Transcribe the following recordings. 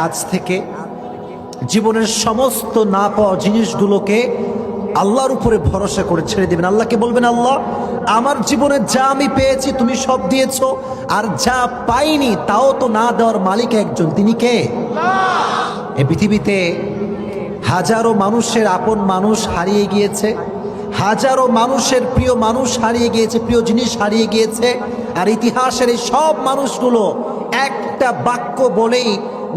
আজ থেকে জীবনের সমস্ত না পাওয়া জিনিসগুলোকে আল্লাহর উপরে ভরসা করে ছেড়ে দিবেন। আল্লাহকে বলবেন, আল্লাহ আমার জীবনে যা আমি পেয়েছি তুমি সব দিয়েছো, আর যা পাইনি তাও তো না দেওয়ার মালিক একজন, তিনি কে? এই পৃথিবীতে হাজারো মানুষের আপন মানুষ হারিয়ে গিয়েছে, হাজারো মানুষের প্রিয় মানুষ হারিয়ে গিয়েছে, প্রিয় জিনিস হারিয়ে গিয়েছে। আর ইতিহাসের এই সব মানুষগুলো একটা বাক্য বলেই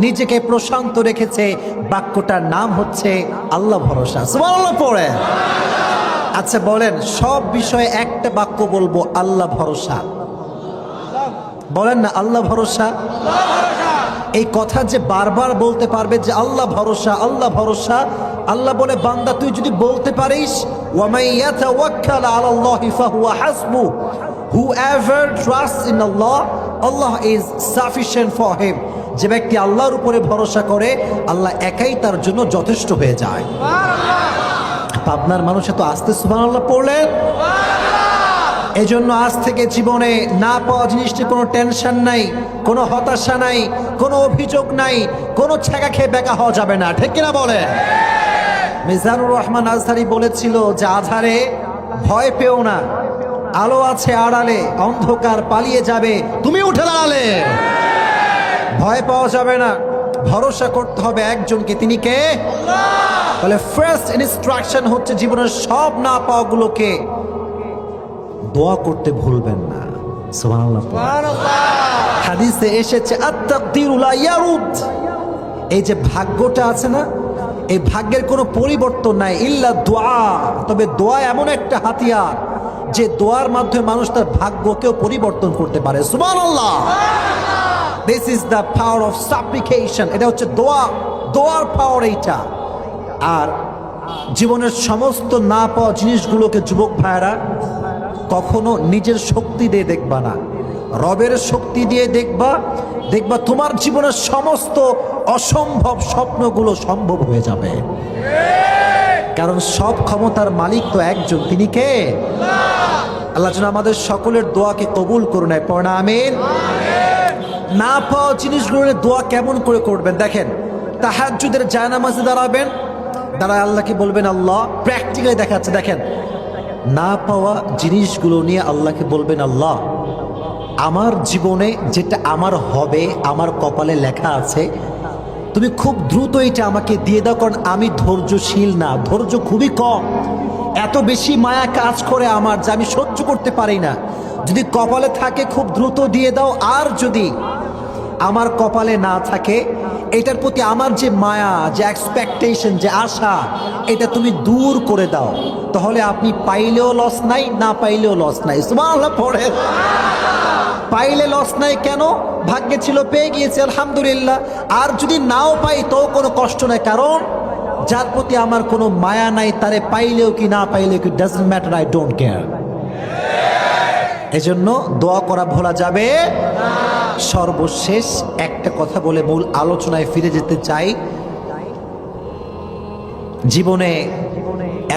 নিজেকে প্রশান্ত রেখেছে, বাক্যটার নাম হচ্ছে আল্লাহ ভরসা। সুবহানাল্লাহ পড়ে। আচ্ছা বলেন, সব বিষয়ে একটা বাক্য বলবো, আল্লাহ ভরসা। বলেন না আল্লাহ ভরসা। এই কথা যে বারবার বলতে পারবে যে আল্লাহ ভরসা, আল্লাহ ভরসা, আল্লাহ বলে বান্দা তুই যদি বলতে পারিস, ওয়ামাই ইয়াতাওয়াক্কাল আলাল্লাহি ফাহুয়া হাসবু, whoever trusts in Allah, Allah is sufficient for him। যে ব্যক্তি আল্লাহর উপরে ভরসা করে, আল্লাহ একাই তার জন্য যথেষ্ট হয়ে যায়। পাবনার মানুষ এত আস্তে সুবহানাল্লাহ পড়লেন। এই জন্য আজ থেকে জীবনে না পাওয়া জিনিসটি কোনো টেনশন নাই, কোনো হতাশা নাই, কোনো অভিযোগ নাই, কোনো ছেঁকা খেয়ে বেকা হওয়া যাবে না। ঠিক কিনা বলে? মিজানুর রহমান আজহারি বলেছিল যে আধারে ভয় পেও না, আলো আছে আড়ালে, অন্ধকার পালিয়ে যাবে তুমি উঠে দাঁড়ালে। ভয় পাওয়া যাবে না, ভরসা করতে হবে একজনকে, তিনি কে? বলে ফার্স্ট ইনস্ট্রাকশন হচ্ছে জীবনের সব না পাওয়াগুলোকে দোয়া করতে ভুলবেন না। সুবহানাল্লাহ। হাদিসে এসেছে আত-তাকদীরু লা ইয়ারুদ, এই যে ভাগ্যটা আছে না, এই ভাগ্যের কোনো পরিবর্তন নাই ইল্লা দোয়া। তবে দোয়া এমন একটা হাতিয়ার যে দোয়ার মাধ্যমে মানুষ তার ভাগ্যকেও পরিবর্তন করতে পারে। সুবহানাল্লাহ। This is the power of সাপ্লিকেশন। এটা হচ্ছে দোয়া, দোয়ার পাওয়ার এইটা। আর জীবনের সমস্ত না পাওয়া জিনিসগুলোকে যুবক ভাইরা কখনো নিজের শক্তি দিয়ে দেখবা না, রবের শক্তি দিয়ে দেখবা। দেখবা তোমার জীবনের সমস্ত অসম্ভব স্বপ্নগুলো সম্ভব হয়ে যাবে। কারণ সব ক্ষমতার মালিক তো একজন, তিনি কে? আল্লাহ যেন আমাদের সকলের দোয়াকে কবুল করুন। পড়না আমিন। না পাওয়া জিনিসগুলোর দোয়া কেমন করে করবেন দেখেন। তাহাজ্জুদের জায়নামাজে দাঁড়াবেন, দাঁড়ায় আল্লাহকে বলবেন আল্লাহ, প্র্যাকটিক্যালি দেখাচ্ছে দেখেন, না পাওয়া জিনিসগুলো নিয়ে আল্লাহকে বলবেন আল্লাহ আমার জীবনে যেটা আমার হবে, আমার কপালে লেখা আছে, তুমি খুব দ্রুত এটা আমাকে দিয়ে দাও। কারণ আমি ধৈর্যশীল না, ধৈর্য খুবই কম, এত বেশি মায়া কাজ করে আমার যে আমি সহ্য করতে পারি না। যদি কপালে থাকে খুব দ্রুত দিয়ে দাও, আর যদি আমার কপালে না থাকে, এটার প্রতি আমার যে মায়া, যে এক্সপেকটেশন, যে আশা, এটা তুমি দূর করে দাও। তাহলে আপনি পাইলেও লস নাই, না পাইলেও লস নাই। সুবহানাল্লাহ পড়ে। পাইলে লস নাই কেন? ভাগ্যে ছিল, পেয়ে গিয়েছে, আলহামদুলিল্লাহ। আর যদি নাও পাই তো কোনো কষ্ট নাই, কারণ যার প্রতি আমার কোনো মায়া নাই, তারে পাইলেও কি না পাইলেও কি, doesn't matter, I don't care. এজন্য দোয়া করা ভোলা যাবে। সর্বশেষ একটা কথা বলে মূল আলোচনায় ফিরে যেতে চাই। জীবনে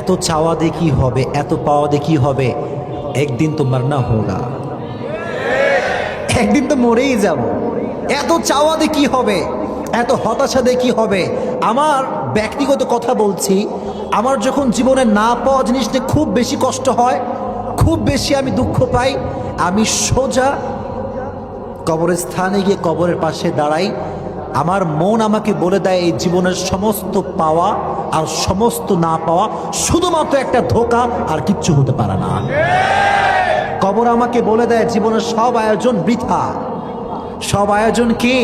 এত চাওয়া দিয়ে কি হবে, এত পাওয়া দিয়ে কি হবে? একদিন তো মরনা হোগা, একদিন তো মরেই যাব। এত চাওয়া দিয়ে কি হবে, এত হতাশা দিয়ে কি হবে? আমার ব্যক্তিগত কথা বলছি, আমার যখন জীবনে না পাওয়া জিনিস নিয়ে খুব বেশি কষ্ট হয়, খুব বেশি আমি দুঃখ পাই, আমি সোজা কবরস্থানে গিয়ে কবরের পাশে দাঁড়াই। আমার মন আমাকে বলে দেয় এই জীবনের সমস্ত পাওয়া আর সমস্ত না পাওয়া শুধুমাত্র একটা ধোঁকা, আর কিচ্ছু হতে পারে না। কবর আমাকে বলে দেয় জীবনের সব আয়োজন বৃথা, সব আয়োজন কি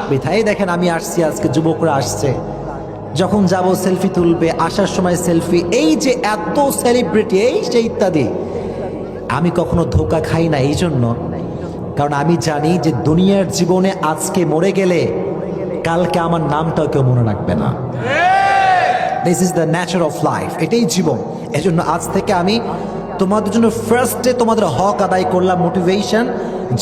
বৃথা। এই দেখেন আমি আসছি, আজকে যুবকরা আসছে, যখন যাব সেলফি তুলবে, আসার সময় সেলফি, এই যে এত সেলিব্রিটি, এই যে ইত্যাদি। আমি কখনো ধোঁকা খাই না এই জন্য, কারণ আমি জানি যে দুনিয়ার জীবনে আজকে মরে গেলে কালকে আমার নামটাও কেউ মনে রাখবে না। This is the Nature of life, এটাই জীবন। এজন্য আজ থেকে আমি তোমাদের জন্য ফার্স্টে তোমাদের হক আদায় করলাম, মোটিভেশন।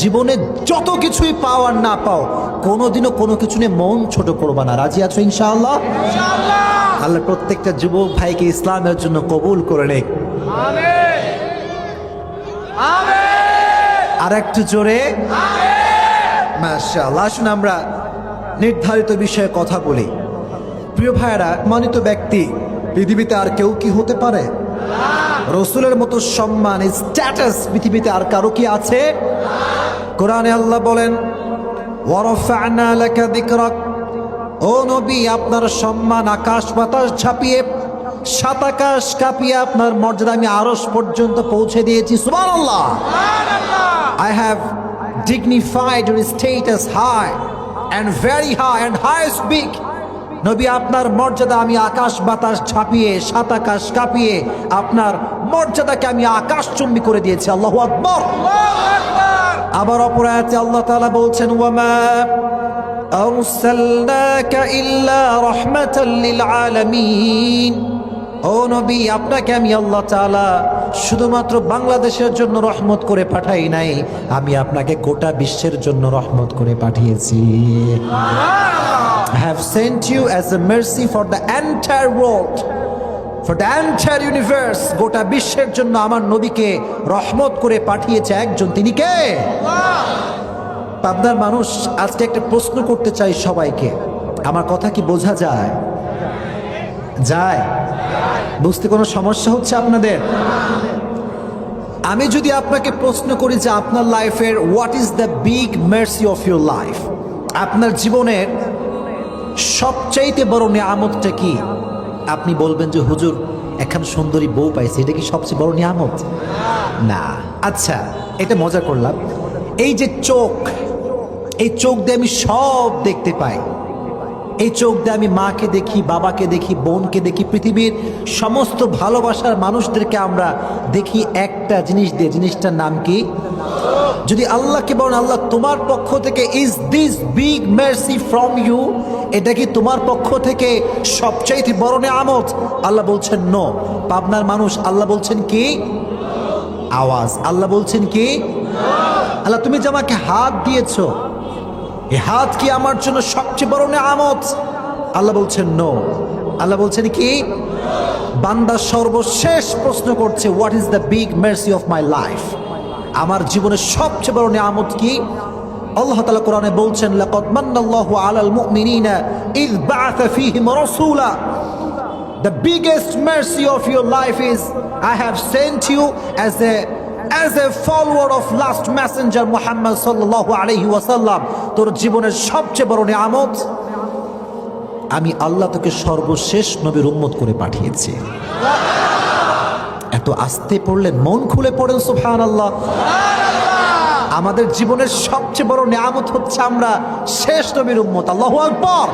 জীবনে যত কিছুই পাও আর না পাও, কোনোদিনও কোনো কিছু নিয়ে মন ছোট করবা না। রাজি আছো ইনশাআল্লাহ? আল্লাহ প্রত্যেকটা যুবক ভাইকে ইসলামের জন্য কবুল করে নেক। আর একটু জোরে মাশাআল্লাহ। আসুন আমরা নির্ধারিত বিষয়ে কথা বলি। প্রিয় ভাইয়েরা, মানিত ব্যক্তি পৃথিবীতে আর কেউ কি হতে পারে? রসুলের মতো সম্মান, স্ট্যাটাস পৃথিবীতে আর কারো কি আছে? কোরআনে আল্লাহ বলেন, ওয়ারাফা'না লাকা যিকরাক, ও নবী, আপনার সম্মান আকাশ বাতাস ঝাঁপিয়ে, সাত আকাশ কাঁপিয়ে আপনার মর্যাদা আমি আরশ পর্যন্ত পৌঁছে দিয়েছি। সুবহানাল্লাহ। I have dignified your status high and very high and highest big. নবী, আপনার মর্যাদা আমি আকাশ বাতাস ঝাঁপিয়ে, সাত আকাশ কাঁপিয়ে আপনার মর্যাদাকে আমি আকাশচুম্বী করে দিয়েছি। আল্লাহু আকবার। আবার অপর আয়াতে আল্লাহ তাআলা বলছেন, ওয়ামা আরসালনাকা ইল্লা রাহমাতাল লিল আলামিন। ও নবী, আপনাকে আমি আল্লাহ তাআলা শুধুমাত্র বাংলাদেশের জন্য রহমত করে পাঠাই নাই, আমি আপনাকে গোটা বিশ্বের জন্য রহমত করে পাঠিয়েছি। I have sent you as a mercy for the entire world, for the entire universe. গোটা বিশ্বের জন্য আমার নবীকে রহমত করে পাঠিয়েছে একজন, তিনি কে? পাবনার মানুষ, আজকে একটা প্রশ্ন করতে চাই সবাইকে। আমার কথা কি বোঝা যায়? বুঝতে কোনো সমস্যা হচ্ছে আপনাদের? আমি যদি আপনাকে প্রশ্ন করি যে আপনার লাইফের what is the big mercy of your life, আপনার জীবনের সবচাইতে বড় নিয়ামতটা কি? আপনি বলবেন যে হুজুর, এখন সুন্দরী বউ পাইছে, এটা কি সবচেয়ে বড় নিয়ামত? না। আচ্ছা, এটা মজা করলাম। এই যে চোখ, এই চোখ দিয়ে আমি সব দেখতে পাই। এই চোখ দিয়ে আমি মাকে দেখি, বাবাকে দেখি, বোনকে দেখি, পৃথিবীর সমস্ত ভালোবাসার মানুষদেরকে আমরা দেখি একটা জিনিস দিয়ে। জিনিসটার নাম কি? যদি আল্লাহকে বলেন, আল্লাহ তোমার পক্ষ থেকে is this big mercy from you, এটা কি তোমার পক্ষ থেকে সবচাইতে বড় নিয়ামত? আল্লাহ বলছেন নো। পাবনার মানুষ, আল্লাহ বলছেন কি? আওয়াজ। আল্লাহ বলছেন কি? আল্লাহ, তুমি যে আমাকে হাত দিয়েছো, এই হাত কি আমার জন্য সবচেয়ে বড় নিয়ামত? আল্লাহ বলছেন নো। আল্লাহ বলছেন কি? বান্দা সর্বশেষ প্রশ্ন করছে, what is the big mercy of my life, আমার জীবনের সবচেয়ে বড় নিয়ামত কি? আল্লাহ তাআলা কোরআনে বলছেন, লাকাদ মান্নাল্লাহু আলাল মুমিনিনা ইয বাআসা ফীহিম রাসূলা, the biggest mercy of your life is I have sent you as a follower of last messenger Muhammad sallallahu alayhi wasallam. তোর জীবনের সবচেয়ে বড় নিয়ামত, আমি আল্লাহ তোকে সর্বশেষ নবীর উম্মত করে পাঠিয়েছি। এত আস্তে পড়লেন, মন খুলে পড়েন সুবহানাল্লাহ। আমাদের জীবনের সবচেয়ে বড় নিয়ামত হচ্ছে আমরা শেষ নবীর উম্মত। আল্লাহু আকবার।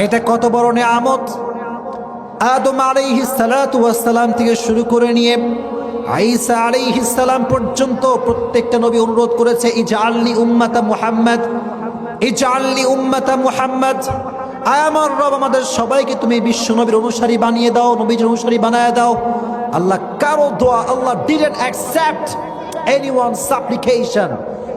এটা কত বড় নিয়ামত! আদম আলাইহিস সালাতু ওয়াস সালাম থেকে শুরু করে নিয়ে ঈসা আলাইহিস সালাম পর্যন্ত প্রত্যেকটা নবী অনুরোধ করেছে, ইজআলনি উম্মাতা মুহাম্মদ, ইজআলনি উম্মাতা মুহাম্মদ। আয় আমার রব, আমাদের সবাইকে তুমি বিশ্ব নবীর অনুসারী বানিয়ে দাও, নবীর অনুসারী বানায় দাও। আল্লাহ কারো দোয়া, আল্লাহ didn't accept anyone's supplication,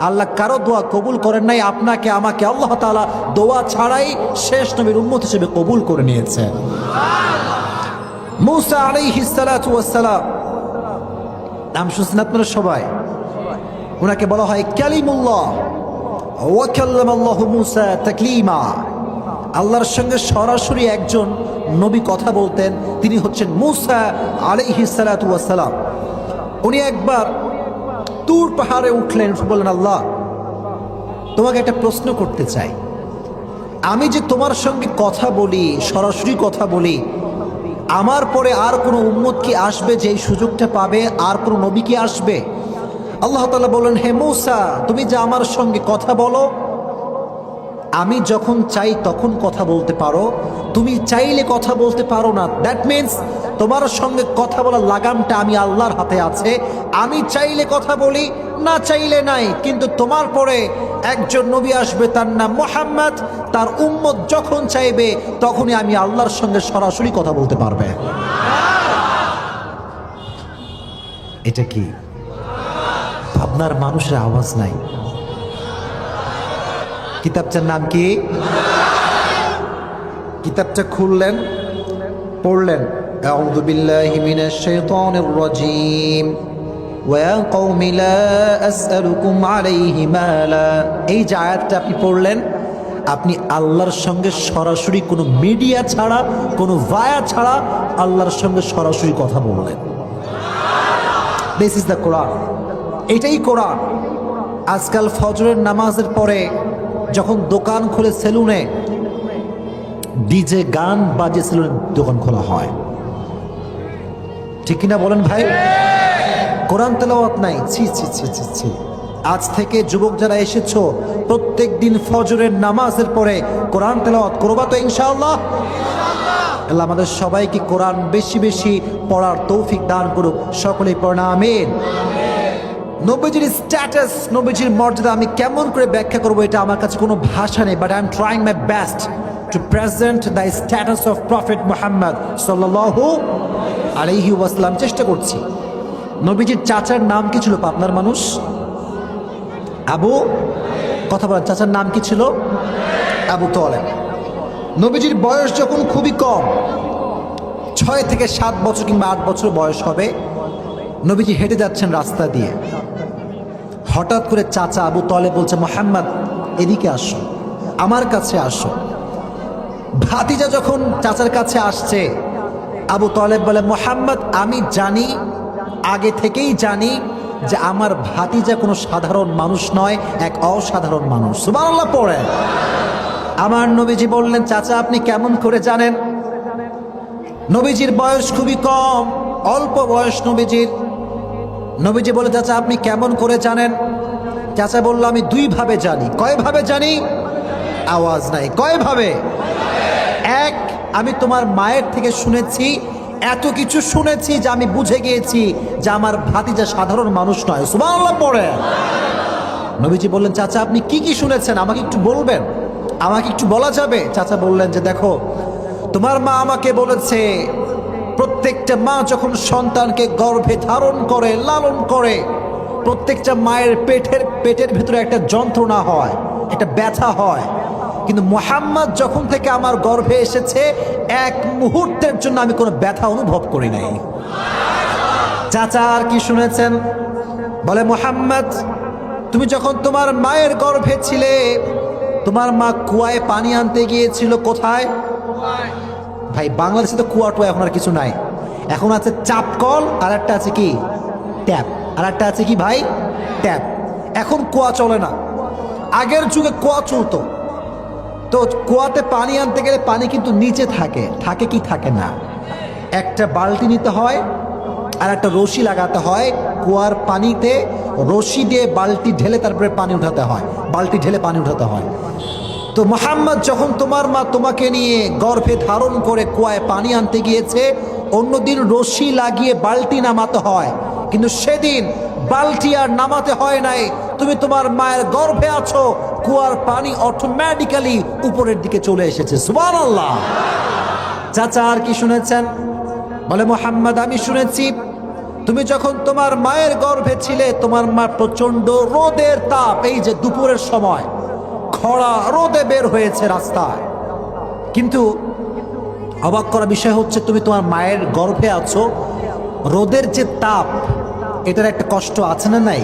আল্লাহ কারো দোয়া কবুল করেন নাই। আপনাকে আমাকে আল্লাহ তাআলা দোয়া ছাড়াই শেষ নবীর উম্মত হিসেবে কবুল করে নিয়েছে। মুসা আলাইহিস সালাতু ওয়াস সালাম, নাম শুনছেন আপনারা সবাই? ওনাকে বলা হয় কালিমুল্লাহ, ওয়া কাল্লামাল্লাহু মুসা তাকলিমা। আল্লাহর সঙ্গে সরাসরি একজন নবী কথা বলতেন, তিনি হচ্ছেন মুসা আলাইহিস সালাতু ওয়াস সালাম। উনি একবার তুর পাহাড়ে উঠলেন, বললেন, আল্লাহ তোমাকে একটা প্রশ্ন করতে চাই। আমি যে তোমার সঙ্গে কথা বলি, সরাসরি কথা বলি, আমার পরে আর কোনো উম্মত কি আসবে যে এই সুযোগটা পাবে? আর কোনো নবী কি আসবে? আল্লাহ তাআলা বলেন, হে মূসা, তুমি যে আমার সঙ্গে কথা বলো, আমি যখন চাই তখন কথা বলতে পারো, তুমি চাইলে কথা বলতে পারো না। দ্যাট মিনস তোমার সঙ্গে কথা বলার লাগামটা আমি আল্লাহর হাতে আছে। আমি চাইলে কথা বলি, না চাইলে নাই। কিন্তু তোমার পরে একজন নবী আসবে, তার নাম মুহাম্মদ। তার উম্মত যখন চাইবে তখনই আমি আল্লাহর সঙ্গে সরাসরি কথা বলতে পারবে। এটা কি আপনার মানুষের আওয়াজ নাই? কিতাবটার নাম কি? কিতাবটা খুললেন, পড়লেন, আউযু বিল্লাহি মিনাশ শাইতানির রাজীম, ওয়া কওমি লা আসআলুকুম আলাইহি মালা। এই যে আয়াতটা আপনি পড়লেন, আপনি আল্লাহর সঙ্গে সরাসরি কোনো মিডিয়া ছাড়া, কোনো ভায়া ছাড়া আল্লাহর সঙ্গে সরাসরি কথা বললেন। দিস ইজ দ্য কোরআন, এটাই কোরআন। আজকাল ফজরের নামাজের পরে যখন দোকান খুলে সেলুনে ডিজে গান বাজে সেলুনে দোকান খোলা হয়, ঠিক কিনা বলেন ভাই? কোরআন তেলাওয়াত নাই। ছি ছি ছি ছি ছি। আজ থেকে যুবক যারা এসেছো, প্রত্যেক দিন ফজরের নামাজের পরে কোরআন তেলাওয়াত করবা তো ইনশাআল্লাহ? আল্লাহ আমাদের সবাইকে কোরআন বেশি বেশি পড়ার তৌফিক দান করুক। সকলেই পড়া আমিন। নবীজির স্ট্যাটাস, নবীজির মর্যাদা আমি কেমন করে ব্যাখ্যা করবো, এটা আমার কাছে কোনো ভাষা নেই, but I am trying my best to present the status of prophet Muhammad সাল্লাল্লাহু আলাইহি ওয়াসাল্লাম। চেষ্টা করছি। নবীজির চাচার নাম কি ছিল? পাবনার মানুষ আবু, কথা বলেন, চাচার নাম কি ছিল? আবু তালেব। নবীজির বয়স যখন খুবই কম, 6 থেকে 7 বছর কিংবা 8 বছর বয়স হবে, নবীজি হেঁটে যাচ্ছেন রাস্তা দিয়ে। হঠাৎ করে চাচা আবু তালেব বলছে, মুহাম্মদ এদিকে আসো, আমার কাছে আসো। ভাতিজা যখন চাচার কাছে আসছে, আবু তালেব বলে, মুহাম্মদ আমি জানি, আগে থেকেই জানি যে আমার ভাতিজা কোনো সাধারণ মানুষ নয়, এক অসাধারণ মানুষ। সুবহানাল্লাহ পড়ে। আমার নবীজি বললেন, চাচা আপনি কেমন করে জানেন? নবীজির বয়স খুবই কম, অল্প বয়স নবীজির। নবীজি বলে, চাচা আপনি কেমন করে জানেন? চাচা বলল, আমি 2 ভাবে জানি। কয় ভাবে জানি? আওয়াজ নাই। কয় ভাবে? এক, আমি তোমার মায়ের থেকে শুনেছি, এত কিছু শুনেছি যে আমি বুঝে গিয়েছি যে আমার ভাতিজা সাধারণ মানুষ নয়। সুবহানাল্লাহ পড়ে। নবীজি বললেন, চাচা আপনি কি কি শুনেছেন আমাকে একটু বলবেন? আমাকে একটু বলা যাবে? চাচা বললেন যে, দেখো তোমার মা আমাকে বলেছে, প্রত্যেকটা মা যখন সন্তানকে গর্ভে ধারণ করে, লালন করে, প্রত্যেকটা মায়ের পেটের ভেতরে একটা যন্ত্রণা হয়, একটা ব্যথা হয়। কিন্তু মুহাম্মদ যখন থেকে আমার গর্ভে এসেছে, এক মুহূর্তের জন্য আমি কোনো ব্যথা অনুভব করি নাই। চাচা আর কি শুনেছেন? বলে, মুহাম্মদ তুমি যখন তোমার মায়ের গর্ভে ছিলে, তোমার মা কুয়ায় পানি আনতে গিয়েছিল। কোথায়? ভাই বাংলাদেশে তো কুয়া টুয়া এখন আর কিছু নাই, এখন আছে চাপকল, আর একটা আছে কি ট্যাপ, আর একটা আছে কি ভাই ট্যাপ। এখন কুয়া চলে না। আগের যুগে কুয়া চলতো। তো কুয়াতে পানি আনতে গেলে পানি কিন্তু নিচে থাকে, থাকে কি থাকে না। একটা বালতি নিতে হয় আর একটা রশি লাগাতে হয়, কুয়ার পানিতে রশি দিয়ে বালতি ঢেলে তারপরে পানি উঠাতে হয়, বালতি ঢেলে পানি উঠাতে হয়। তো মুহাম্মদ যখন তোমার মা তোমাকে নিয়ে গর্ভে ধারণ করে কুয়ায় পানি আনতে গিয়েছে, অন্যদিন রশি লাগিয়ে বালতি নামাতে হয়, কিন্তু সেদিন বালতি আর নামাতে হয় নাই। তুমি তোমার মায়ের গর্ভে আছো, কুয়ার পানি অটোমেটিক্যালি উপরের দিকে চলে এসেছে। সুবহানাল্লাহ। চাচা আর কি শুনেছেন? বলে, মুহাম্মদ আমি শুনেছি তুমি যখন তোমার মায়ের গর্ভে ছিলে, তোমার মা প্রচন্ড রোদের তাপ, এই যে দুপুরের সময় খরা রোদে বের হয়েছে রাস্তায়, কিন্তু অবাক করা বিষয় হচ্ছে তুমি তোমার মায়ের গর্ভে আছো, রোদের যে তাপ, এটার একটা কষ্ট আছে না নাই?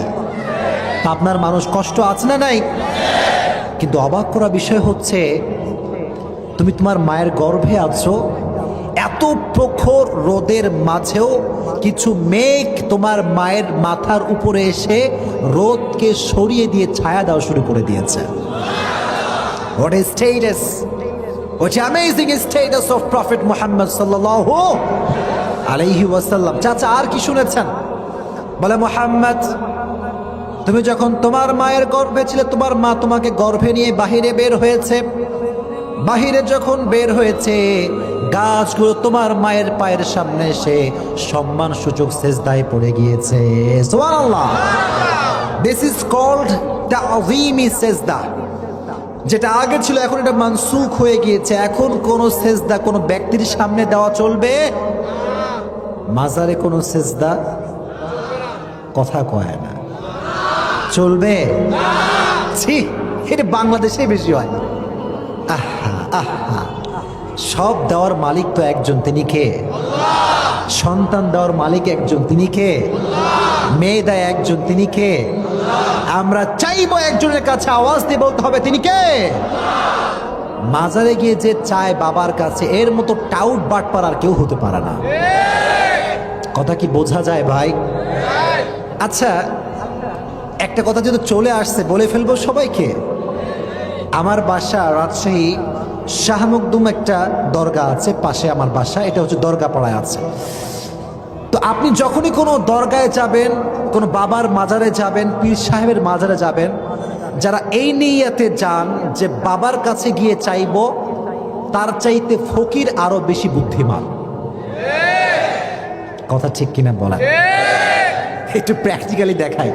আপনার মানুষ কষ্ট আছে না নাই? কিন্তু অবাক করা বিষয় হচ্ছে তুমি তোমার মায়ের গর্ভে আছো, এত প্রখর রোদের মাঝেও কিছু মেঘ তোমার মায়ের মাথার উপরে এসে রোদকে সরিয়ে দিয়ে ছায়া দেওয়া শুরু করে দিয়েছে। What a status! What an amazing status of Prophet Muhammad sallallahu alayhi wasallam. চাচা আর কি শুনেছেন? বলে, মুহাম্মদ তুমি যখন তোমার মায়ের গর্ভে ছিলে, তোমার মা তোমাকে গর্ভে নিয়ে বাহিরে বের হয়েছে। বাহিরে যখন বের হয়েছে, গাছগুলো তোমার মায়ের পায়ের সামনে এসে সম্মান সূচক সেজদায় পড়ে গিয়েছে। সুবহানাল্লাহ। দিস ইজ কল্ড তাযীমি সেজদা। যেটা আগে ছিল এখন এটা মানসুখ হয়ে গিয়েছে। এখন কোন সেজদা কোনো ব্যক্তির সামনে দেওয়া চলবে? মাজারে কোন সেজদা কথা কয় না, চলবে? ছি, এটা বাংলাদেশে বেশি হয়। আহা আহা, সব দেওয়ার মালিক তো একজন, তিনি কে? সন্তান দেওয়ার মালিক একজন, তিনি কে? মেয়ে দেয় একজন, তিনি কে? আমরা চাইবো একজনের কাছে আওয়াজ দিয়ে বলতে হবে, তিনি কে? মাজারে গিয়ে যে চায় বাবার কাছে, এর মতো টাউট বাটপার আর কেউ হতে পারে না। কথা কি বোঝা যায় ভাই? আচ্ছা, একটা কথা যেহেতু চলে আসছে বলে ফেলবো সবাইকে। আমার বাসা রাজশাহী শাহ মখদুম একটা দরগা আছে পাশে, আমার বাসা এটা হচ্ছে দরগা পাড়ায় আছে। তো আপনি যখনই কোনো দরগায় যাবেন, কোনো বাবার মাজারে যাবেন, পীর সাহেবের মাজারে যাবেন, যারা এই নিয়াতে যান যে বাবার কাছে গিয়ে চাইব, তার চাইতে ফকির আরো বেশি বুদ্ধিমান। কথা ঠিক কিনা বলা? একটু প্র্যাকটিক্যালি দেখায়।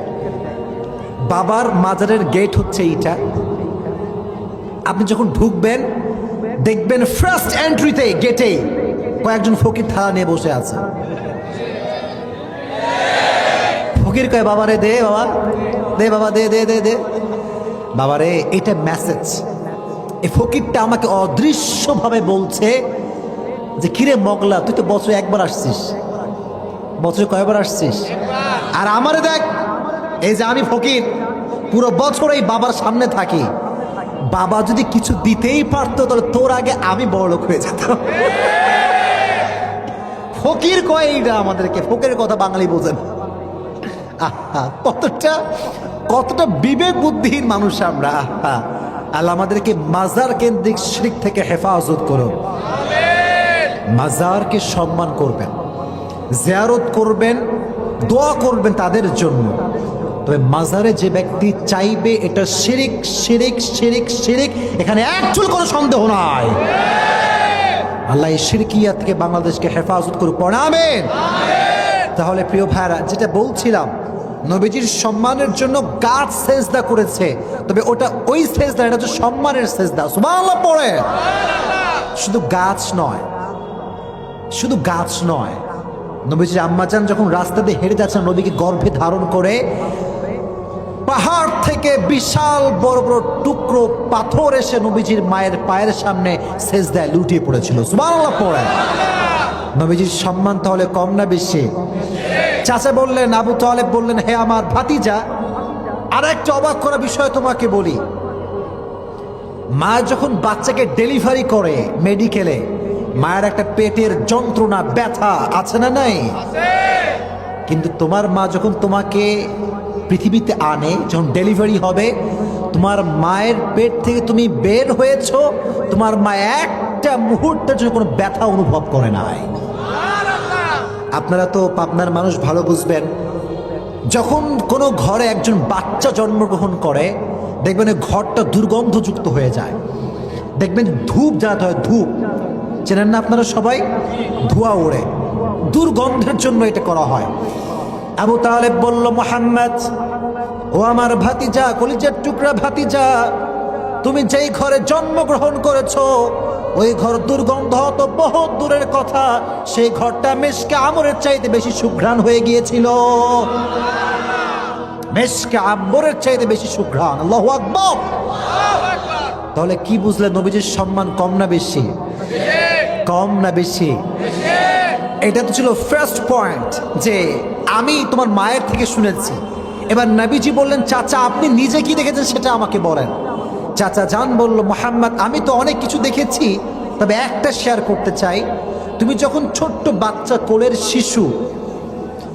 বাবার মাজারের গেট হচ্ছে এইটা। আপনি যখন ঢুকবেন দেখবেন ফার্স্ট এন্ট্রিতে গেটেই কয়েকজন ফকির থালা নিয়ে বসে আছে। ফকির কয়, বাবারে দে, বাবা দে, বাবা দে দে দে দে বাবারে। এটা মেসেজ। এই ফকিরটা আমাকে অদৃশ্যভাবে বলছে যে কিরে মগলা, তুই তো বছরে একবার আসছিস, বছরে কয়বার আসছিস? আর আমারে দেখ, এই যে আমি ফকির, পুরো বছর এই বাবার সামনে থাকি। বাবা যদি কিছু দিতেই পারতো তাহলে তোর আগে আমি বড়লোক হয়ে যেতাম। ফকির কয় এইটা আমাদেরকে। ফকিরের কথা বাঙালি বোঝেন। কতটা বিবেক বুদ্ধিহীন মানুষ আমরা। আল্লাহ আমাদেরকে মাজার কেন্দ্রিক শিরক থেকে হেফাজত করুন। মাজারকে সম্মান করবেন, জিয়ারত করবেন, দোয়া করবেন তাদের জন্য। তবে মাজারে যে ব্যক্তি চাইবে এটা শিরিক, শিরিক, শিরিক, শিরিক, এখানে একচুল কোনো সন্দেহ নাই। আল্লাহ এই শিরকিয়াত থেকে বাংলাদেশকে হেফাজত করুক, পড়া আমিন। তাহলে প্রিয় ভাইরা, যেটা বলছিলাম, নবীজির সম্মানের জন্য গাছ সেজদা করেছে, তবে ওটা ওই সেজদা, এটা হচ্ছে সম্মানের সেজদা। সুবহানাল্লাহ পড়ে। শুধু গাছ নয়, শুধু গাছ নয়, নবীজির আম্মাজান যখন রাস্তা দিয়ে হেঁটে যাচ্ছেন, নবীকে গর্ভে ধারণ করে পাহাড় থেকে বিশাল বড় বড় টুকরো পাথর এসে নবীজির মায়ের পায়ের সামনে সেজদায় লুটিয়ে পড়েছিল। সুবহানাল্লাহ পড়ে। নবীজির সম্মান তাহলে কম না বেশি? চাচা বললেন, আবু তালেব বললেন, হে আমার ভাতিজা, আর একটা অবাক করা বিষয় তোমাকে বলি। মা যখন বাচ্চাকে ডেলিভারি করে মেডিকেলে, মায়ের একটা পেটের যন্ত্রণা, ব্যথা আছে না নাই? কিন্তু তোমার মা যখন তোমাকে পৃথিবীতে আনে, যখন ডেলিভারি হবে, তোমার মায়ের পেট থেকে তুমি বের হয়েছ, তোমার মা একটা মুহূর্তের জন্য কোনো ব্যথা অনুভব করে নাই। আপনারা তো পাবনার মানুষ, ভালো বুঝবেন। যখন কোনো ঘরে একজন বাচ্চা জন্মগ্রহণ করে, দেখবেন ঘরটা দুর্গন্ধযুক্ত হয়ে যায়। দেখবেন ধূপ জ্বালাতে হয়, ধূপ চেনেন না আপনারা সবাই? ধোঁয়া ওড়ে, দুর্গন্ধের জন্য এটা করা হয়। আবু তালেব বলল, মুহাম্মদ, ও আমার ভাতিজা, কলিজার টুকরা ভাতিজা, তুমি যেই ঘরে জন্মগ্রহণ করেছো ওই ঘর দুর্গন্ধ তো বহুত দূরের কথা, সেই ঘরটা মিশকে আমরের চাইতে বেশি সুঘ্রাণ হয়ে গিয়েছিল। মিশকে আমরের চাইতে বেশি সুঘ্রাণ। আল্লাহু আকবার। তাহলে কি বুঝলেন? নবীজির সম্মান কম না বেশি? কম না বেশি? এটা তো ছিল ফার্স্ট পয়েন্ট, যে আমি তোমার মায়ের থেকে শুনেছি। এবার নবীজি বললেন, চাচা আপনি নিজে কি দেখেছেন সেটা আমাকে বলেন। চাচা জান বলল, মুহাম্মদ, আমি তো অনেক কিছু দেখেছি, তবে একটা শেয়ার করতে চাই। তুমি যখন ছোট্ট বাচ্চা, কোলের শিশু,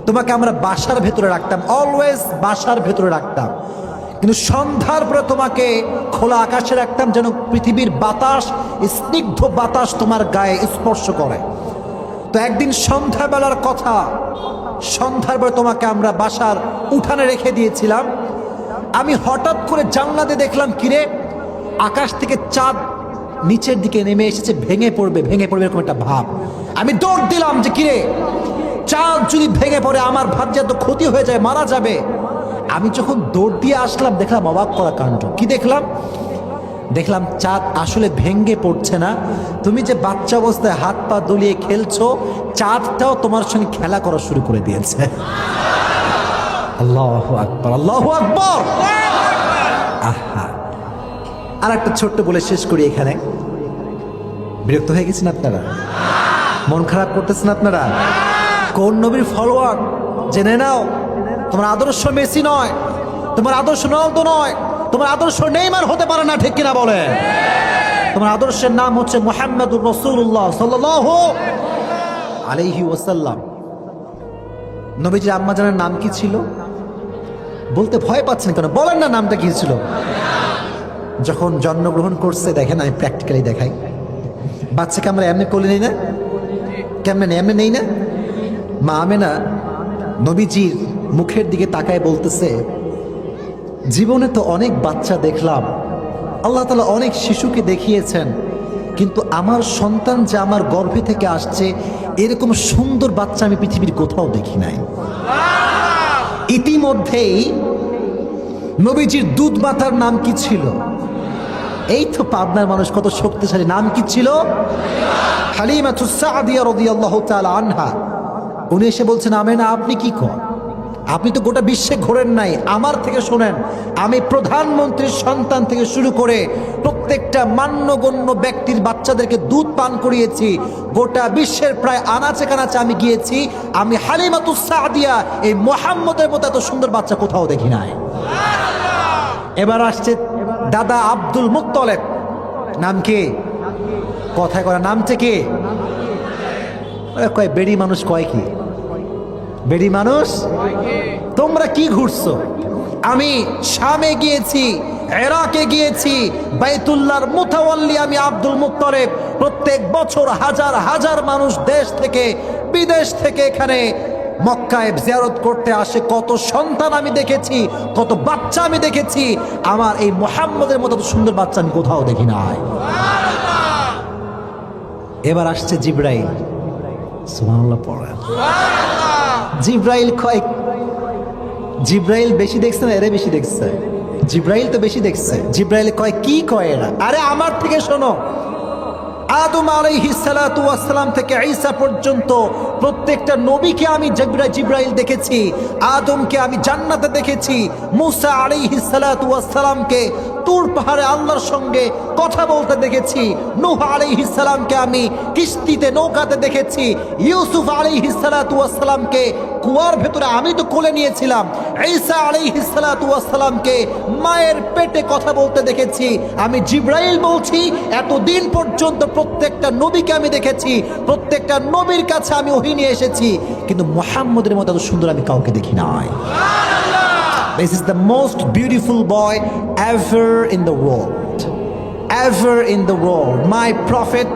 তোমাকে আমরা বাসার ভেতরে রাখতাম, অলওয়েজ বাসার ভেতরে রাখতাম, কিন্তু সন্ধ্যার পরে তোমাকে খোলা আকাশে রাখতাম, যেন পৃথিবীর বাতাস, স্নিগ্ধ বাতাস তোমার গায়ে স্পর্শ করে। তো একদিন সন্ধ্যাবেলার কথা, সন্ধ্যার পরে তোমাকে আমরা বাসার উঠানে রেখে দিয়েছিলাম। আমি হঠাৎ করে জানলাতে দেখলাম, কিরে, আকাশ থেকে চাঁদ নিচের দিকে নেমে এসেছে, ভেঙে পড়বে ভেঙে পড়বে এরকম একটা ভাব। আমি দৌড় দিলাম যে কিরে, চাঁদ যদি ভেঙে পড়ে আমার ভাগ্যে তো ক্ষতি হয়ে যায়, মারা যাবে। আমি যখন দৌড় দিয়ে আসলাম, দেখলাম অবাক করা কাণ্ড। কি দেখলাম? দেখলাম চাঁদ আসলে ভেঙে পড়ছে না, তুমি যে বাচ্চা অবস্থায় হাত পা দুলিয়ে খেলছো, চাঁদটাও তোমার সঙ্গে খেলা করা শুরু করে দিয়েছে। আল্লাহু আকবার, আল্লাহু আকবার। আহা, আর একটা ছোট্ট বলে শেষ করি এখানে। বিরক্ত হয়ে গেছেন আপনারা? মন খারাপ করতেছেন আপনারা? কোন নবীর ফলোয়ার জেনে নাও। তোমার আদর্শ মেসি নয়, তোমার আদর্শ রোনালদো নয়, তোমার আদর্শ নেইমার হতে পারে না, ঠিক কিনা বলে? তোমার আদর্শের নাম হচ্ছে মুহাম্মাদুর রাসূলুল্লাহ সাল্লাল্লাহু আলাইহি ওয়াসাল্লাম। নবীজির আম্মা জানের নাম কি ছিল? বলতে ভয় পাচ্ছেন কেন? বলেন না নামটা কি ছিল। যখন জন্মগ্রহণ করছে, দেখেন আমি প্র্যাকটিক্যালি দেখাই, বাচ্চাকে আমরা এমনি কোলে নিই না, কেমনে নেই, এমনি নেই না। মা আমেনা নবীজির মুখের দিকে তাকায় বলতেছে, জীবনে তো অনেক বাচ্চা দেখলাম, আল্লাহ তাআলা অনেক শিশুকে দেখিয়েছেন, কিন্তু আমার সন্তান যে আমার গর্ভে থেকে আসছে এরকম সুন্দর বাচ্চা আমি পৃথিবীর কোথাও দেখি নাই। ইতিমধ্যেই নবীজির দুধ মাতার নাম কি ছিল? এই তো পাবনার মানুষ কত শক্তিশালী, নাম কি ছিল? হালিমাতুস সাদিয়া রাদিয়াল্লাহু তাআলা আনহা। উনি এসে বলছেন, আমেনা আপনি কি কর, আপনি তো গোটা বিশ্বে ঘোরেন নাই, আমার থেকে শোনেন, আমি প্রধানমন্ত্রীর সন্তান থেকে শুরু করে প্রত্যেকটা মান্যগণ্য ব্যক্তির বাচ্চাদেরকে দুধ পান করিয়েছি, গোটা বিশ্বের প্রায় আনাচে কানাচে আমি গিয়েছি, আমি হালিমাতুস সাদিয়া এই মুহাম্মদের মতো এত সুন্দর বাচ্চা কোথাও দেখি নাই। এবার আসছে দাদা আব্দুল মুত্তলেব, নাম কি? কথায় করা নামটা কি? কয় বেড়ি মানুষ, কয় কি বেড়ি মানুষ? তোমরা কি ঘুরছো? আমি শামে গিয়েছি, ইরাকে গিয়েছি, বাইতুল্লাহর মুতাওয়াল্লি আমি আব্দুল মুত্তলেব। প্রত্যেক বছর হাজার হাজার মানুষ দেশ থেকে বিদেশ থেকে এখানে মক্কায় জিয়ারত করতে আসে। কত সন্তান আমি দেখেছি, কত বাচ্চা আমি দেখেছি, আমার এই মুহাম্মদের মতো সুন্দর বাচ্চা আমি কোথাও দেখি নাই। এবার আসছে জিবরাইল, সুবহানাল্লাহ পড়েন। জিবরাইল কয়, জিবরাইল বেশি দেখছে না এরা বেশি দেখছে? জিবরাইল তো বেশি দেখছে। জিবরাইল কয়, কি কয় এরা? আরে আমার থেকে শোনো, আদম আলাইহিস সালাতু ওয়াস সালাম থেকে ঈসা পর্যন্ত প্রত্যেকটা নবীকে আমি জিবরাইল দেখেছি। আদমকে আমি জান্নাতে দেখেছি, মুসা আলাইহিস সালাতু ওয়াস সালামকে তুর পাহাড়ে আল্লাহর সঙ্গে কথা বলতে দেখেছি, নূহ আলাইহিস সালামকে আমি কিস্তিতে নৌকাতে দেখেছি, ইউসুফ আলাইহিস সালাতু ওয়াস সালামকে কুয়ার ভেতরে আমি তো কোলে নিয়েছিলাম, ঈসা আলাইহিস সালাতু ওয়াস সালামকে মায়ের পেটে কথা বলতে দেখেছি। আমি জিবরাইল বলছি, এতদিন পর্যন্ত প্রত্যেকটা নবীকে আমি দেখেছি, প্রত্যেকটা নবীর কাছে আমি ওহী নিয়ে এসেছি, কিন্তু মুহাম্মদের মতো এত সুন্দর আমি কাউকে দেখি নাই। This is the most beautiful boy ever in the world. Ever in the world. My prophet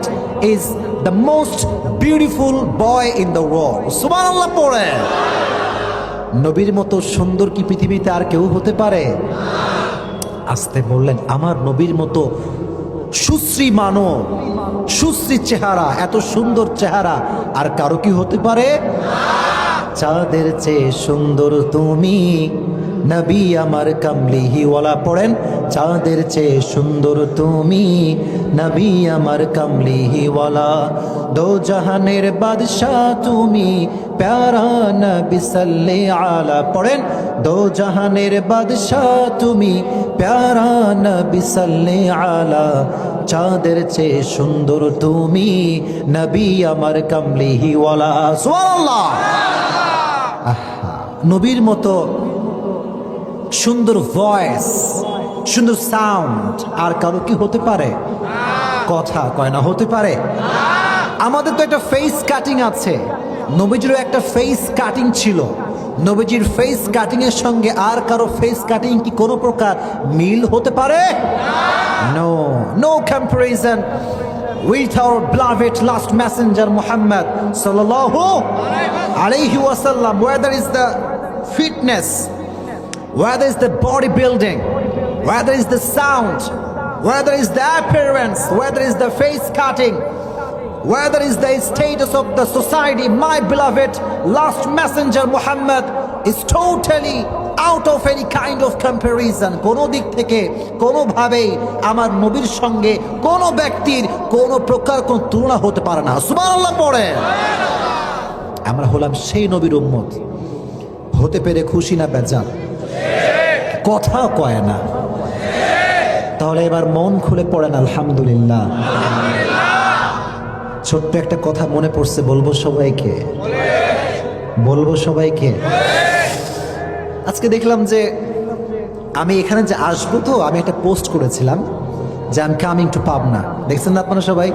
is the most beautiful boy in the world. সুবহানাল্লাহ পড়ে। নবীর মতো সুন্দর কি পৃথিবীতে আর কেউ হতে পারে? আস্তে বললেন, আমার নবীর মতো সুশ্রী মানব, সুশ্রী চেহারা, এত সুন্দর চেহারা আর কারো কি হতে পারে? চাঁদের চেয়ে সুন্দর তুমি নবী আমার কামলিওয়ালা। পড়েন, চাঁদের চেয়ে সুন্দর তুমি নবী আমার কামলিওয়ালা, দো জাহানের বাদশাহ তুমি প্যারা নবী সাল্লে আলা। পড়েন, দো জাহানের বাদশাহ তুমি প্যারা নবী সাল্লে আলা, চাঁদের চেয়ে সুন্দর তুমি নবী আমার কামলিওয়ালা। সুবহানাল্লাহ। নবীর মতো সুন্দর ভয়েস, সুন্দর সাউন্ড আর কারো কি হতে পারে? কথা কয় না, হতে পারে? আমাদের তো একটা ফেস কাটিং আছে, নবীজিরও একটা ফেস কাটিং ছিল। নবীজির ফেস কাটিং এর সঙ্গে আর কারো ফেস কাটিং কি কোনো প্রকার মিল হতে পারে? No, no comparison with our beloved last messenger Muhammad sallallahu alayhi wasallam. Whether is the fitness, whether is the bodybuilding, whether is the sound, whether is the appearance, whether is the face cutting, whether is the status of the society, my beloved last messenger Muhammad is totally out of any kind of comparison. কোনো দিক থেকে কোনোভাবেই আমার নবীর সঙ্গে কোনো ব্যক্তির কোনো প্রকার কোনো তুলনা হতে পারে না। সুবহানাল্লাহ পড়ে। আমরা হলাম সেই নবীর উম্মত, হতে পেরে খুশি না বেজার? কথা কয় না, তাহলে এবার মন খুলে পড়েন আলহামদুলিল্লাহ। ছোট্ট একটা কথা মনে পড়ছে, বলবো সবাইকে, বলবো সবাইকে। আজকে দেখলাম যে আমি এখানে যে আসবো, তো আমি একটা পোস্ট করেছিলাম যে I am coming to Pabna. দেখছেন না আপনারা সবাই?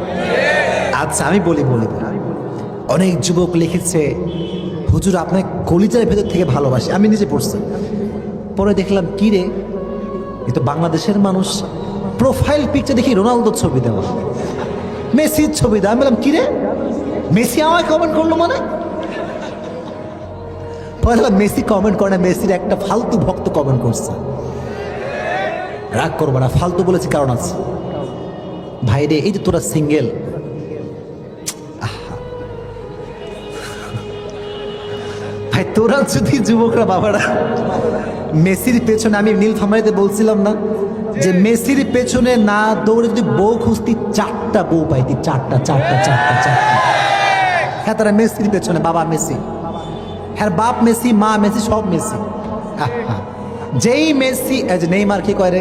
আচ্ছা আমি বলি বলি বলি। অনেক যুবক লিখেছে, হুজুর আপনার কলিজার ভেতর থেকে ভালোবাসি। আমি নিজে পড়ছি, পরে দেখলাম কি রে, এ তো বাংলাদেশের মানুষ, প্রোফাইল পিকচার দেখি রোনালদোর ছবি দেওয়া, মেসির ছবি দেওয়া। আমি বললাম কি রে, মেসি আমায় কমেন্ট করলো মানে? পরে মেসি কমেন্ট করে না, মেসির একটা ফালতু ভক্ত কমেন্ট করছে। রাগ করবো না, ফালতু বলেছি কারণ আছে। ভাই রে, এই যে তোরা সিঙ্গেল, ভাই তোরা যদি যুবকরা বাবারা মেসির পেছনে, আমি নীলফামারীতে বলছিলাম না যে মেসির পেছনে না দৌড়ে যদি বউ খুঁজতি, 4টা বউ পাইতি, 4টা। হ্যাঁ, তারা মেসির পেছনে, বাবা মেসি, হ্যাঁ বাপ মেসি, মা মেসি, সব মেসি। যেই মেসি, নেইমার কি করে,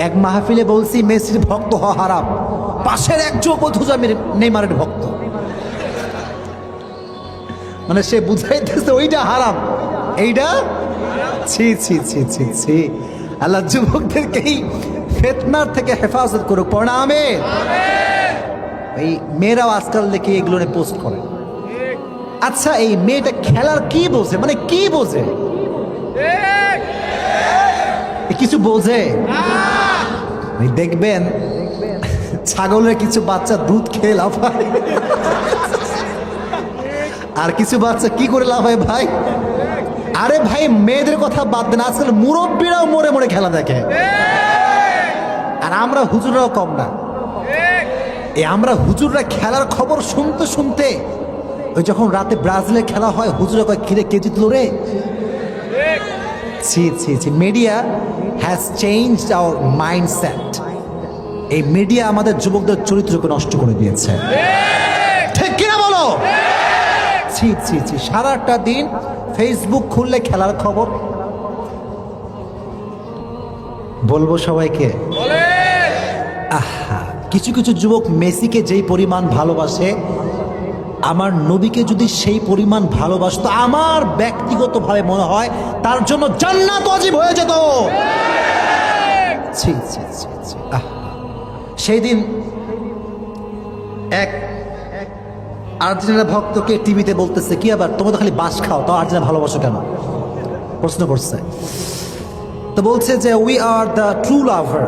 এক মাহফিলে বলছি মেসির ভক্ত হওয়া হারাম, পাশের এক যুবক নেইমারের ভক্ত, মানে সে বুঝাইতেছে ওইটা হারাম, এইটা ছি ছি ছি ছি ছি। আল্লাহ যুবকদেরকে এই ফিতনার থেকে হেফাজত করুক, পড়া আমিন। এই মেয়েরাও আজকাল দেখে এগুলো নিয়ে পোস্ট করে। আচ্ছা এই মেয়েটা খেলার কি বোঝে, মানে কি বোঝে, কিছু বোঝে? দেখবেন ছাগলের কিছু বাচ্চা দুধ খেয়ে লাফায়, আর কিছু বাচ্চা কি করে লাফায় ভাই? আরে ভাই মেয়েদের কথা বাদ দেন, আজকাল মুরব্বীরাও মরে মরে খেলা দেখে, আর আমরা হুজুররাও কম না। আমরা হুজুররা খেলার খবর শুনতে শুনতে, ওই যখন রাতে ব্রাজিলের খেলা হয়, হুজুরা কয় কিরে কে জিতলো রে। ছি ছি ছি। Media has changed our mindset. এই মিডিয়া আমাদের যুবকদের চরিত্রকে নষ্ট করে দিয়েছে, ঠিক কিনা বলো? ছি ছি ছি। সারাটা দিন ফেসবুক খুললে খেলার খবর। বলবো সবাইকে, আহা, কিছু কিছু যুবক মেসিকে যেই পরিমাণ ভালোবাসে, আমার নবীকে যদি সেই পরিমাণ ভালোবাসতো, আমার ব্যক্তিগতভাবে মনে হয় তার জন্য জান্নাত ওয়াজিব হয়ে যেত। ছি ছি ছি ছি। সেই দিন এক আর্জেন্টিনা ভক্তকে টিভিতে বলতেছে, কি আবার তোমরা তো খালি বাস খাও, তাও আর্জেন্টিনা ভালোবাসো কেন, প্রশ্ন করছে। তো বলছে যে we are the true lover.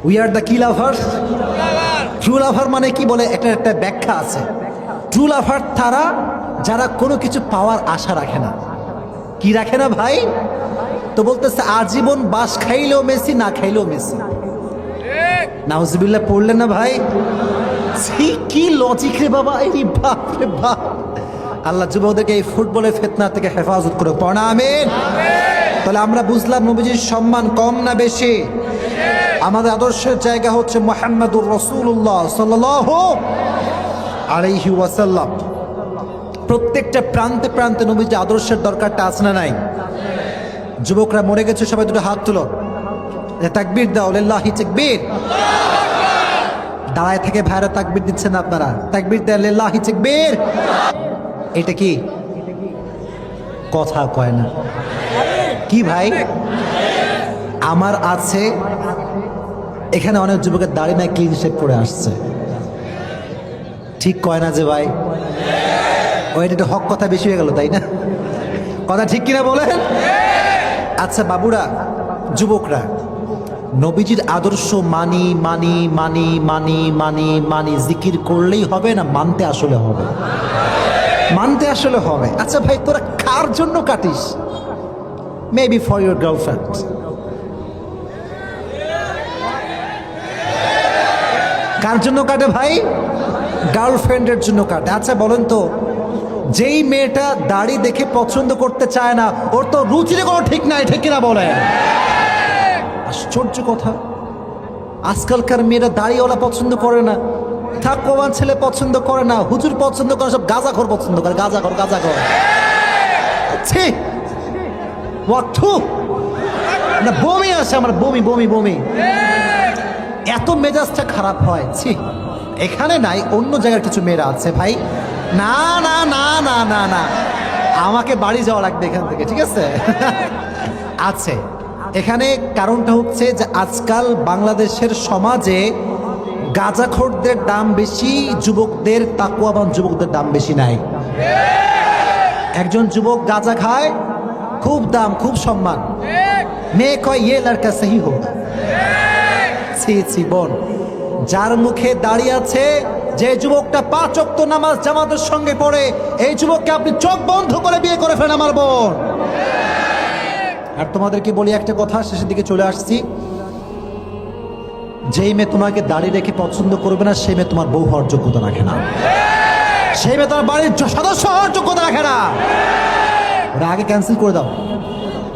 We are the কি লাভার? ট্রু লাভার মানে কি বলে, একটা একটা ব্যাখ্যা আছে। ট্রু লাভার তারা যারা কোনো কিছু পাওয়ার আশা রাখে না। কি রাখে না ভাই? তো বলতেছে আজীবন বাস খাইলেও মেসি, না খাইলেও মেসি। নাউজুবিল্লাহ পড়লেন না ভাই? কি লজিক রে বাবা, এই বাপ রে বাপ। আল্লাহ যুবকদেরকে এই ফুটবলের ফিতনা থেকে হেফাজত করে, পড়া আমিন। তাহলে আমরা বুঝলাম নবীজির সম্মান কম না বেশি? আমাদের আদর্শের জায়গা হচ্ছে মুহাম্মাদুর রাসূলুল্লাহ সাল্লাল্লাহু আলাইহি ওয়াসাল্লাম। প্রত্যেকটা প্রান্তে প্রান্তে নবীজির আদর্শের দরকারটা আছে না নাই? যুবকরা মরে গেছে, সবাই দুটো হাত তুলো, তাকবীর দাও, লিল্লাহি তাকবীর। দাঁড়ায় থেকে ভাইরা তাকবীর দিচ্ছেন আপনারা, তাকবীর দেন, লিল্লাহি তাকবীর। এটা কি কথা কয় না? কি ভাই? আমার আছে এখানে অনেক যুবকের দাড়ি নাই, ক্লিন শেভ করে আসছে, ঠিক কয় না যে ভাই? ওইটা একটু হক কথা বেশি হয়ে গেল, তাই না? কথা ঠিক কিনা বলেন? আচ্ছা বাবুরা, যুবকরা, নবীজির আদর্শ মানি মানি মানি মানি মানি মানি জিকির করলেই হবে না, মানতে আসলে হবে, মানতে আসলে হবে। আচ্ছা ভাই তোরা কার জন্য কাটিস? Maybe for your girlfriend. কার জন্য কাটে ভাই? গার্লফ্রেন্ডের জন্য কাটে। আচ্ছা বলেন তো, যেই মেয়েটা দাড়ি দেখে পছন্দ করতে চায় না, ওর তো রুচির কোনো ঠিক নাই, ঠিক কিনা বলেন? আশ্চর্য কথা, আজকালকার মেয়েরা দাড়িওয়ালা পছন্দ করে না, তাকওয়ান ছেলে পছন্দ করে না, হুজুর পছন্দ করে, সব গাঁজাখোর পছন্দ করে, গাঁজাখোর গাঁজাখোর। ছি, ওয়াঠু না, বমি আসে আমার, বমি বমি বমি, এত মেজাজটা খারাপ হয়। ছি, এখানে নাই, অন্য জায়গার কিছু মেয়েরা আছে ভাই। না না না না না না, আমাকে বাড়ি যাওয়া লাগবে এখান থেকে, ঠিক আছে? আছে এখানে কারণটা হচ্ছে যে আজকাল বাংলাদেশের সমাজে গাঁজাখোরদের দাম বেশি, যুবকদের, তাকওয়াবান যুবকদের দাম বেশি নাই। একজন যুবক গাঁজা খায়, খুব দাম, খুব সম্মান, মেয়ে কয় ইয়ে লড়কা সহি হো। ছি ছি বোন, যার মুখে দাঁড়িয়ে আছে, যে যুবকটা 5 ওয়াক্ত নামাজ জামাতের সঙ্গে পড়ে, এই যুবককে আপনি চোখ বন্ধ করে বিয়ে করে ফেলেন আমার বোন। আর তোমাদেরকে বলি একটা কথা, শেষের দিকে চলে আসছি, যেই মেয়ে তোমাকে দাড়ি রেখে পছন্দ করবে না, সেই মেয়ে তোমার বউ হওয়ার যোগ্যতা রাখে না, সেই মেয়ে তোমার বাড়ির সদস্য হওয়ার যোগ্যতা রাখে না। ওরা আগে ক্যান্সেল করে দাও,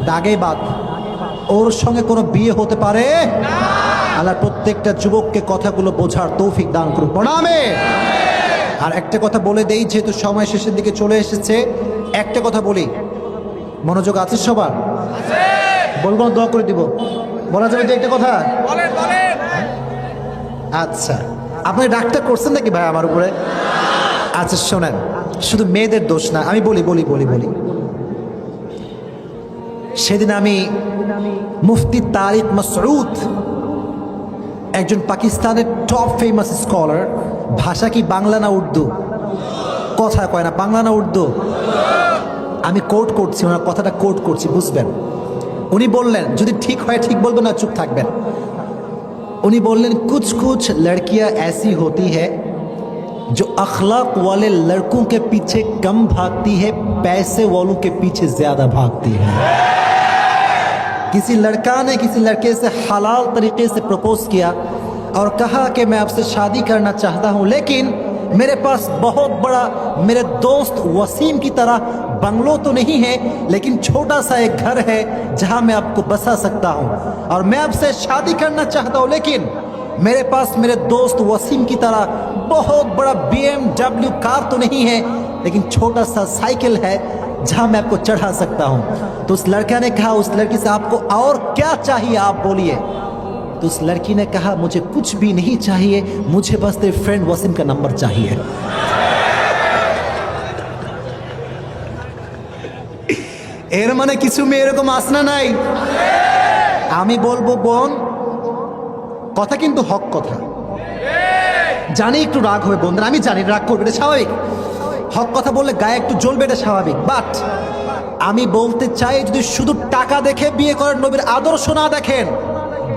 দাগেই বাদ, ওর সঙ্গে কোনো বিয়ে হতে পারে। আল্লাহ প্রত্যেকটা যুবককে কথাগুলো বোঝার তৌফিক দান করুক, প্রণামে। আর একটা কথা বলে দেই, যেহেতু সময় শেষের দিকে চলে এসেছে, একটা কথা বলি, মনোযোগ আছে সবার? বলবো না, দোয়া করে দিব, বলা যাবে যে একটা কথা? আচ্ছা, আপনি ডাক্তার করছেন নাকি ভাই আমার উপরে? আচ্ছা শোনেন, শুধু মেয়েদের দোষ না, আমি বলি বলি বলি বলি সেদিন আমি মুফতি তারিক মাসউদ, একজন পাকিস্তানের টপ ফেমাস স্কলার, ভাষা কি বাংলা না উর্দু? কথা কয় না, বাংলা না উর্দু? আমি কোট করছি, ওনার কথাটা কোট করছি, বুঝবেন। উনি বললেন, যদি ঠিক হয় ঠিক বলবেন, না চুপ থাকবেন। उन्हीं बोलने कुछ कुछ लड़कियां ऐसी होती है जो अखलाक वाले लड़कों के पीछे कम भागती है, पैसे वालों के पीछे ज्यादा भागती है। किसी लड़का ने किसी लड़के से हलाल तरीके से प्रपोज किया और कहा कि मैं आपसे शादी करना चाहता हूं, लेकिन मेरे पास बहुत बड़ा, मेरे दोस्त वसीम की तरह बंगलो तो नहीं है, लेकिन छोटा सा एक घर है जहां मैं आपको बसा सकता हूं, और मैं आपसे शादी करना चाहता हूं, लेकिन मेरे पास मेरे दोस्त वसीम की तरह बहुत बड़ा BMW कार तो नहीं है, लेकिन छोटा सा साइकिल है जहां मैं आपको चढ़ा सकता हूं। तो उस लड़का ने कहा, उस लड़की से आपको और क्या चाहिए आप बोलिए। तो उस लड़की ने कहा, मुझे कुछ भी नहीं चाहिए, मुझे बस तेरे फ्रेंड वसीम का नंबर चाहिए। এর মানে কিছু মেয়ে এরকম আসনা নাই। আমি বলবো বোন, কথা কিন্তু হক কথা, জানি একটু রাগ হবে বোনদের, আমি জানি রাগ করবে, এটা স্বাভাবিক। হক কথা বললে গায়ে একটু জ্বলবে, এটা স্বাভাবিক। বাট আমি বলতে চাই, যদি শুধু টাকা দেখে বিয়ে করেন, নবীর আদর্শ না দেখেন,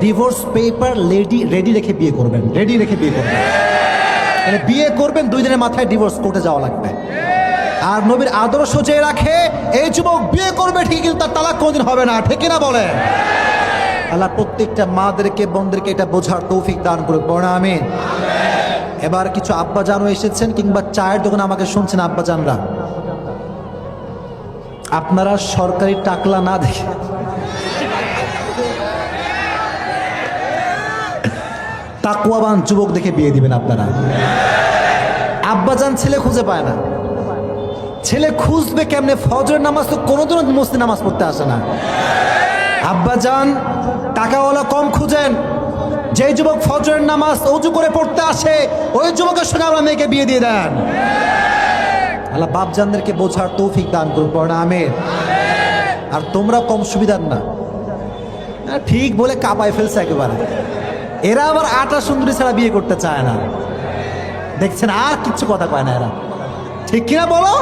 ডিভোর্স পেপার রেডি রেখে বিয়ে করবেন, রেডি রেখে বিয়ে করবেন। মানে বিয়ে করবেন, 2 দিনের মাথায় ডিভোর্স কোর্টে যাওয়া লাগবে। আর নবীর আদর্শ যে রাখে, এই যুবক বিয়ে করবে ঠিক, কিন্তু তার তালাক কোনদিন হবে না, ঠিক না বলে? আল্লাহ প্রত্যেকটা মাদেরকে, বোনদেরকে এটা বোঝার তৌফিক দান করুক, বলেন আমিন। এবার কিছু আব্বাজানও এসেছেন, কিংবা চায়ের দোকানে আমাকে শুনছেন আব্বাজানরা, আপনারা সরকারি টাকলা না দেখে তাকওয়াবান যুবক দেখে বিয়ে দিবেন আপনারা। আব্বাজান ছেলে খুঁজে পায় না, ছেলে খুঁজবে কেমনে? ফজরের নামাজ তো কোনোদিনও মসজিদে নামাজ পড়তে আসে না। আব্বাজান টাকাওয়ালা কম খুঁজেন, যে যুবক ফজরের নামাজ অজু করে পড়তে আসে, ওই যুবকের সঙ্গে আমরা মেয়েকে বিয়ে দিয়ে দেন। আল্লাহ বাপজানদেরকে বোঝার তৌফিক দান করুন, পড়ে আমিন। আর তোমরা কম সুবিধার না, ঠিক বলে কাঁপায় ফেলছে একেবারে। এরা আবার আটা সুন্দরী ছাড়া বিয়ে করতে চায় না, দেখছেন? আর কিচ্ছু কথা কয় না এরা, ঠিক কিনা বলো?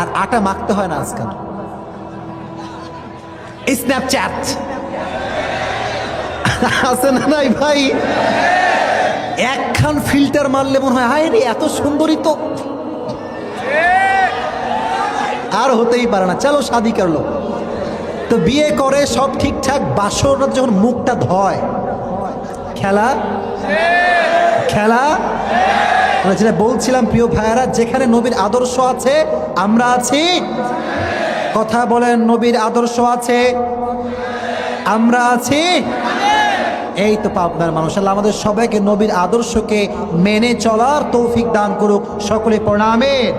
আর আটা মাখতে হয় না আজকাল, স্ন্যাপচ্যাট আছে না নাই ভাই? একখান ফিল্টার মারলে মনে হয়, হায় রে এত সুন্দরী তো আর হতেই পারে না, চলো শাদি করলো। তো বিয়ে করে সব ঠিকঠাক, বাসর যখন মুখটা ধয়, খেলা খেলা। যেটা বলছিলাম প্রিয় ভাইয়ারা, যেখানে নবীর আদর্শ আছে আমরা আছি। কথা বলেন, নবীর আদর্শ আছে আমরা আছি। এই তো পাবনার মানুষ। আল্লাহ আমাদের সবাইকে নবীর আদর্শকে মেনে চলার তৌফিক দান করুক, সকলে পড়েন আমিন।